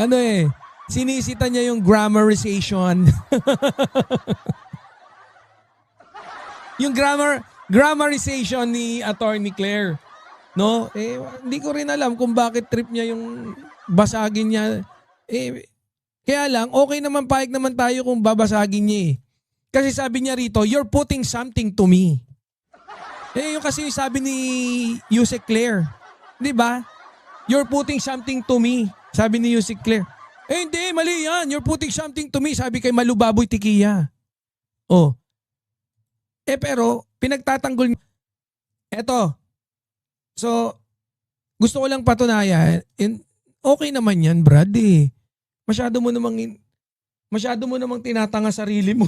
ano eh, sinisita niya yung grammarization. Yung grammarization ni Attorney Claire. No? Eh, hindi ko rin alam kung bakit trip niya yung basagin niya. Eh, kaya lang, okay naman, pahig naman tayo kung babasagin niya eh. Kasi sabi niya rito, you're putting something to me. Eh, yung kasi sabi ni Yusek Claire. Di ba? You're putting something to me. Sabi ni Yusek Claire. Eh, hindi, mali yan. You're putting something to me. Sabi kay Malubaboy Tikiya. Oh. Eh, pero, pinagtatanggol. Eto. So, gusto ko lang patunayan, okay naman yan, Brad eh. Masyado mo namang tinatanga sarili mo.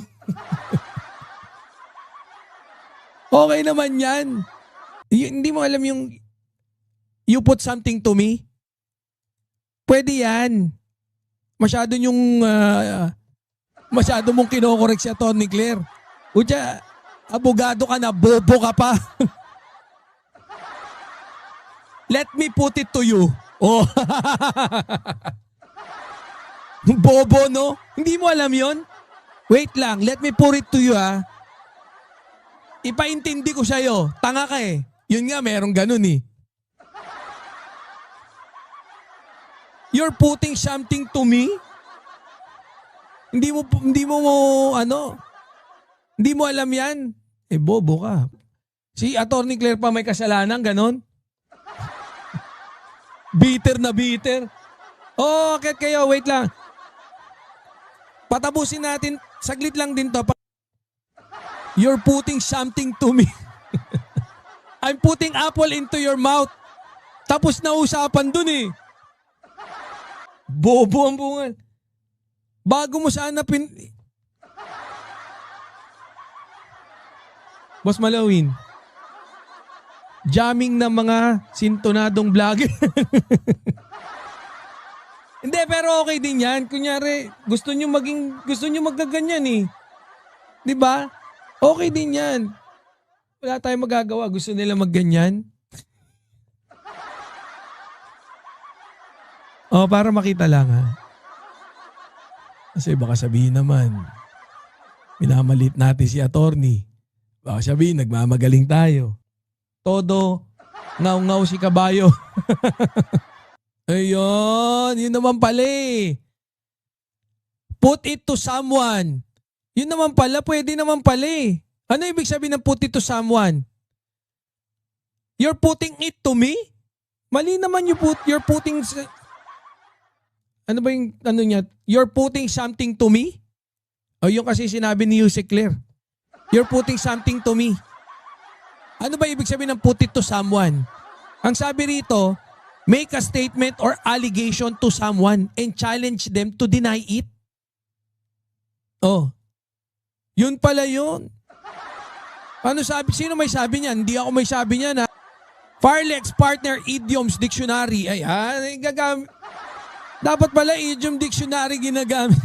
Okay naman yan. Hindi mo alam yung you put something to me? Pwede yan. Masyado mong kinokorek si Atty. Claire. Kutya, abogado ka na, bobo ka pa. Let me put it to you. Oh. Bobo, no? Hindi mo alam yon? Wait lang, let me put it to you ha. Ipaintindi ko sa'yo. Tanga ka eh. Yun nga, merong ganun eh. You're putting something to me? Hindi mo alam yan. Eh, bobo ka. Si Atty. Claire pa may kasalanan, ganun? Bitter na bitter. Oh, okay kayo, wait lang. Patapusin natin, saglit lang din to. You're putting something to me. I'm putting apple into your mouth. Tapos na usapan dun eh. Bobo ang bungal. Bago mo sana Boss Malawin, jamming ng mga sintonadong vlogger. Hindi, pero okay din yan. Kunyari, gusto nyo magkaganyan eh. Di ba? Okay din yan. Wala tayong magagawa. Gusto nila magganyan. Oh, para makita lang ha. Kasi baka sabihin naman, minamalit natin si attorney. Baka sabihin, nagmamagaling tayo. Todo, ngaw-ngaw si kabayo. Ayun, yun naman pala eh. Put it to someone. Yun naman pala, pwede naman pala eh. Ano ibig sabihin ng put it to someone? You're putting it to me? Mali naman you're putting... Ano ba yung ano niya? You're putting something to me? O yung kasi sinabi ni Yusek Claire. You're putting something to me. Ano ba ibig sabihin ng put it to someone? Ang sabi rito, make a statement or allegation to someone and challenge them to deny it. Oh. Yun pala yun. Ano sabi? Sino may sabi niyan? Hindi ako may sabi niyan ha. Farlex Partner Idioms Dictionary. Ay, gagamit. Dapat pala idiom dictionary ginagamit.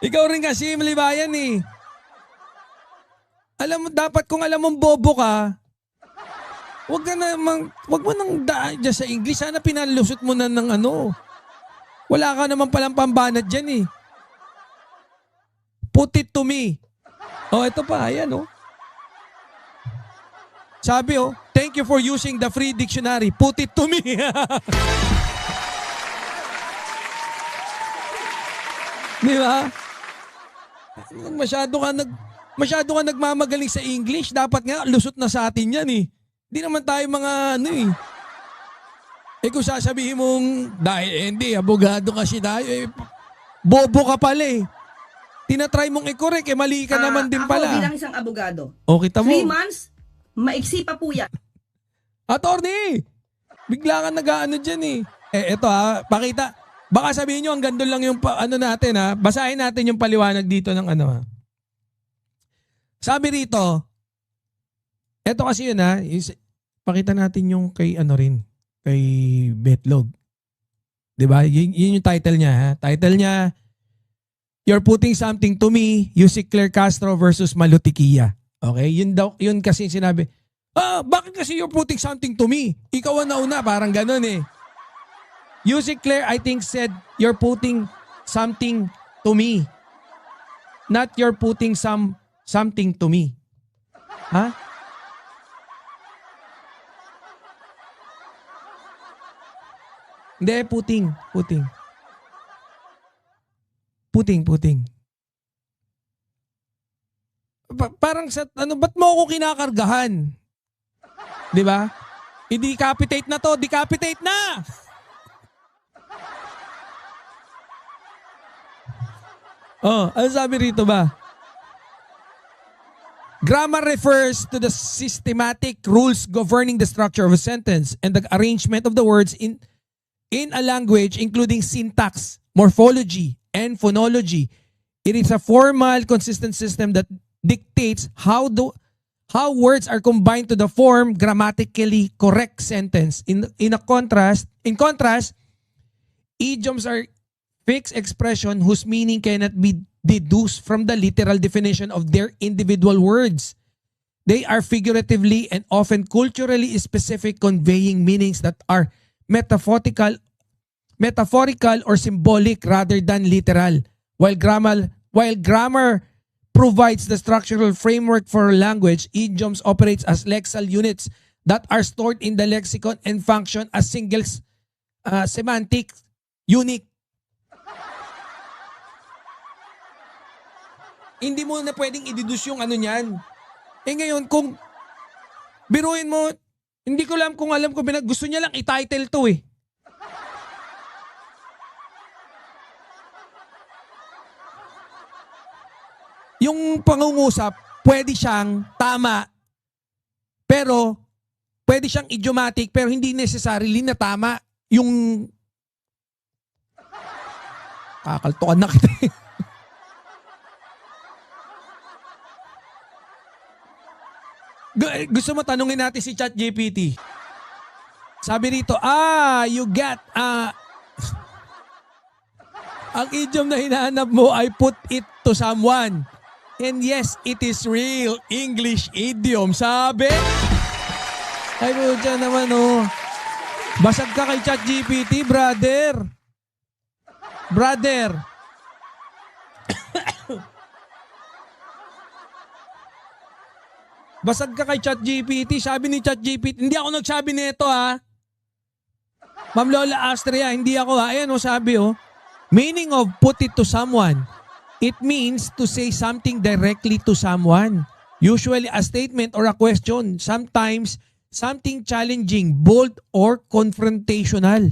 Ikaw rin kasi malibayan eh. Alam mo, dapat kung alam mong bobo ka, wag mo nang daan dyan sa English. Sana pinalusot mo na ng ano. Wala ka naman palang pambanat dyan eh. Put it to me. Oh, ito pa. Ayan oh. Sabi oh, thank you for using the free dictionary. Put it to me. Di ba? Masyado ka nagmamagaling sa English. Dapat nga, lusot na sa atin yan eh. Di naman tayo mga ano eh. Eh kung sasabihin mong, dahil hindi, abogado kasi tayo eh. Bobo ka pala eh. Tinatry mong i-correct eh, mali ka naman din pala. Ako bilang isang abogado. O kita mo. 3 months, maiksi pa po yan. Attorney! Bigla ka nag-ano dyan eh. Eh, eto ha, pakita. Baka sabihin nyo, ang gandun lang yung ano natin ha. Basahin natin yung paliwanag dito ng ano ha. Sabi rito, eto kasi yun ha, pakita natin yung kay ano rin, kay Betlog. Diba? Yun yung title niya ha. Title niya, You're putting something to me, Yusek Claire Castro versus Malutikia. Okay? Yun kasi sinabi, bakit kasi you're putting something to me? Ikaw ang nauna, parang ganun eh. Yusik Claire, I think, said, you're putting something to me. Not you're putting something to me. Ha? Hindi, puting. Puting. Parang sa, ba't mo ako kinakargahan? Di ba? I-decapitate na to, decapitate na! Oh, ano sabi rito ba? Grammar refers to the systematic rules governing the structure of a sentence and the arrangement of the words in a language, including syntax, morphology, and phonology. It is a formal, consistent system that dictates how words are combined to the form grammatically correct sentence. In contrast, idioms are fixed expression whose meaning cannot be deduced from the literal definition of their individual words. They are figuratively and often culturally specific, conveying meanings that are metaphorical or symbolic rather than literal. While grammar provides the structural framework for language, idioms operates as lexical units that are stored in the lexicon and function as single semantic unit. Hindi mo na pwedeng i-deduce yung ano niyan. Eh ngayon, kung biruin mo, hindi ko alam kung gusto niya lang i-title to eh. Yung pangungusap, pwede siyang tama, pero pwede siyang idiomatic, pero hindi necessarily na tama yung kakaltukan na kita eh. Gusto mo tanungin natin si ChatGPT? Sabi rito, you get, ang idiom na hinahanap mo ay put it to someone. And yes, it is real English idiom. Sabi? Ay, dyan naman oh. Basag ka kay ChatGPT, brother. Basag ka kay ChatGPT. Sabi ni ChatGPT, hindi ako nagsabi nito ha. Ma'am Lola Astria, hindi ako ha. Ayan o sabi o. Meaning of put it to someone. It means to say something directly to someone. Usually a statement or a question. Sometimes something challenging, bold, or confrontational.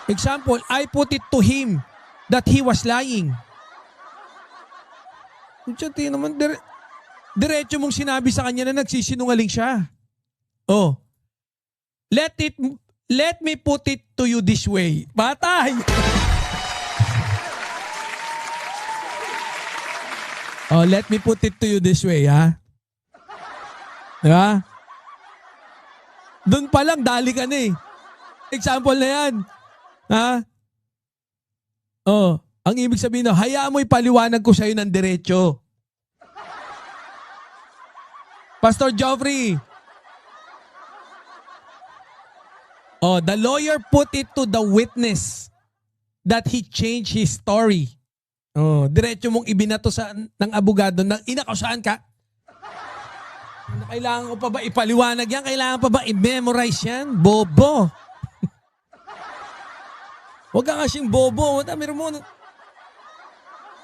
Example, I put it to him that he was lying. Tingnan naman, diretso mong sinabi sa kanya na nagsisinungaling siya. Oh. Let me put it to you this way. Patay! Oh, let me put it to you this way, ha? Diba? Doon pa lang, dali ka na eh. Example na yan. Ha? Oh, ang ibig sabihin na, hayaan mo ipaliwanag ko sa'yo ng diretso. Pastor Joffrey. Oh, the lawyer put it to the witness that he changed his story. Oh, diretso mong ibinato ng abogado na inakusahan ka. Kailangan ko pa ba ipaliwanag yan? Kailangan pa ba i-memorize yan? Bobo. Huwag ka kasing bobo. Meron mo.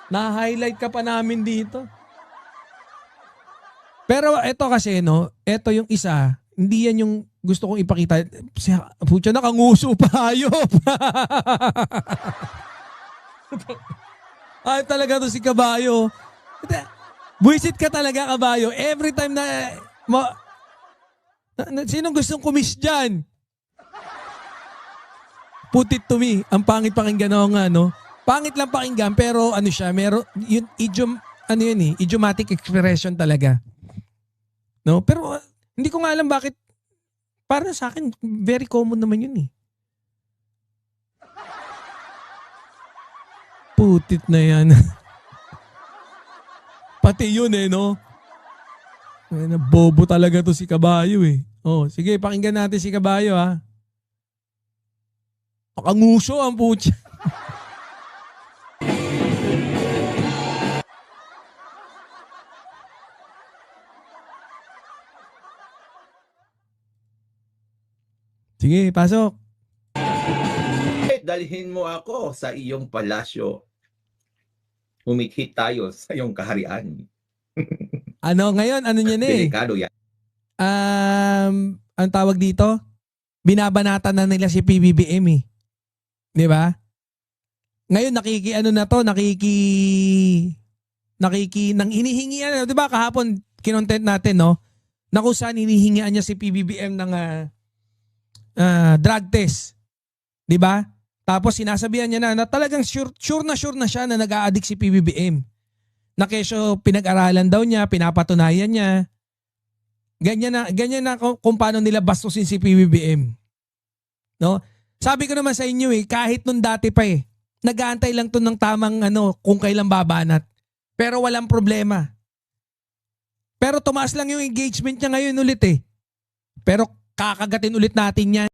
Na-highlight ka pa namin dito. Pero ito kasi, no, ito yung isa, hindi yan yung gusto kong ipakita. Putya, nakanguso pa, hayop. Ay, talaga to si Kabayo. Buisit ka talaga, Kabayo. Every time na sinong gustong kumis dyan? Put it to me. Ang pangit pakinggan ako nga, no? Pangit lang pakinggan, pero ano siya, yun, idiomatic expression talaga. No? Pero hindi ko nga alam bakit. Para sa akin, very common naman yun eh. Putit na yan. Pati yun eh, no? Bobo talaga to si Kabayo eh. Oh, sige, pakinggan natin si Kabayo ha. Pakanguso ang putya. Sige, pasok. Dalhin mo ako sa iyong palasyo. Umithit tayo sa iyong kaharian. Ano ngayon? Ano niya na eh? Delikado yan. Ang tawag dito? Binabanatan na nila si PBBM eh. 'Di ba? Ngayon nang hinihingian, 'di ba? Kahapon kinontent natin, no? Na kung saan hinihingian niya si PBBM ng drug test. 'Di ba? Tapos sinasabihan niya na talagang sure na siya na nag-a-addict si PBBM. Na kesyo pinag-aralan daw niya, pinapatunayan niya. Ganyan na kung paano nila bastusin si PBBM. No? Sabi ko naman sa inyo kahit nung dati pa nag-aantay lang to ng tamang kung kailan babanat. Pero walang problema. Pero tumaas lang yung engagement niya ngayon ulit Pero kakagatin ulit natin yan.